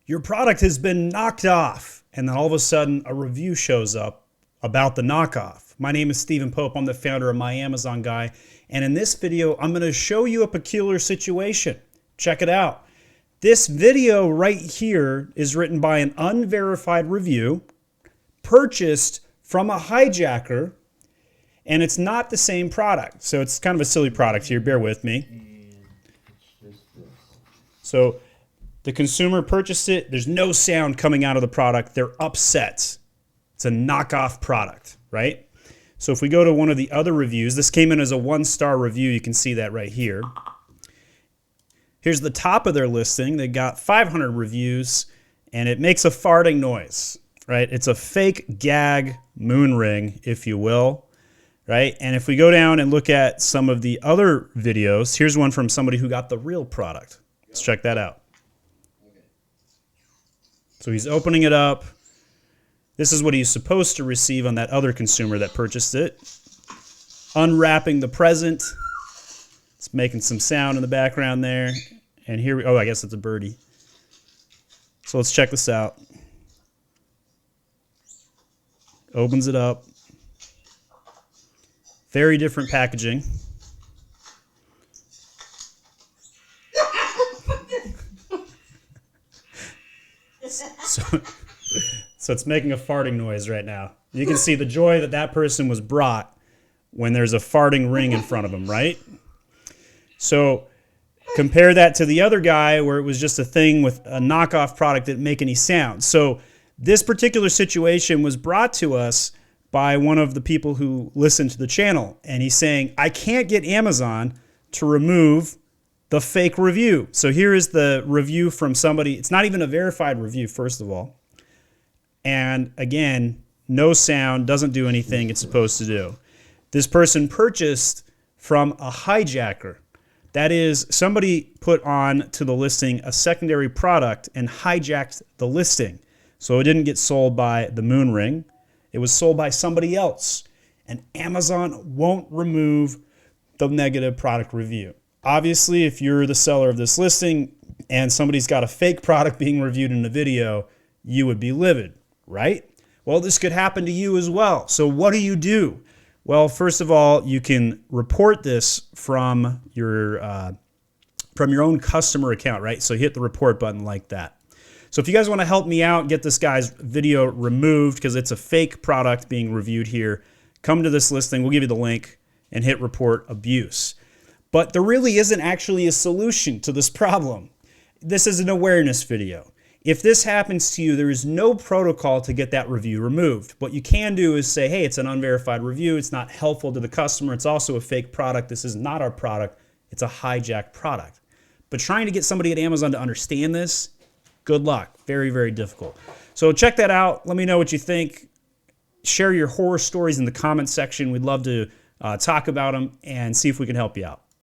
your product has been knocked off. And then all of a sudden a review shows up about the knockoff. My name is Stephen Pope. I'm the founder of My Amazon Guy. And in this video, I'm going to show you a peculiar situation. Check it out. This video right here is written by an unverified review, purchased from a hijacker, and it's not the same product. So it's kind of a silly product here. Bear with me. So the consumer purchased it. There's no sound coming out of the product. They're upset. It's a knockoff product, right? So if we go to one of the other reviews, this came in as a 1-star review. You can see that right here. Here's the top of their listing. They got 500 reviews, and it makes a farting noise, right? It's a fake gag moon ring, if you will, right? And if we go down and look at some of the other videos, here's one from somebody who got the real product. Let's check that out. So he's opening it up. This is what he's supposed to receive on that other consumer that purchased it. Unwrapping the present. It's making some sound in the background there. And here we, oh, I guess it's a birdie. So let's check this out. Opens it up. Very different packaging. So it's making a farting noise right now. You can see the joy that that person was brought when there's a farting ring in front of him, right? So compare that to the other guy where it was just a thing with a knockoff product that didn't make any sound. So this particular situation was brought to us by one of the people who listened to the channel. And he's saying, I can't get Amazon to remove the fake review. So here is the review from somebody. It's not even a verified review, first of all. And again, no sound, doesn't do anything it's supposed to do. This person purchased from a hijacker. That is, somebody put on to the listing a secondary product and hijacked the listing. So it didn't get sold by the moon ring. It was sold by somebody else. And Amazon won't remove the negative product review. Obviously, if you're the seller of this listing and somebody's got a fake product being reviewed in the video, you would be livid, right? Well, this could happen to you as well. So what do? Well, first of all, you can report this from your own customer account, right? So hit the report button like that. So if you guys want to help me out, get this guy's video removed because it's a fake product being reviewed here, come to this listing. We'll give you the link and hit report abuse. But there really isn't actually a solution to this problem. This is an awareness video. If this happens to you, there is no protocol to get that review removed. What you can do is say, hey, it's an unverified review. It's not helpful to the customer. It's also a fake product. This is not our product. It's a hijacked product. But trying to get somebody at Amazon to understand this, good luck. Very, very difficult. So check that out. Let me know what you think. Share your horror stories in the comments section. We'd love to talk about them and see if we can help you out.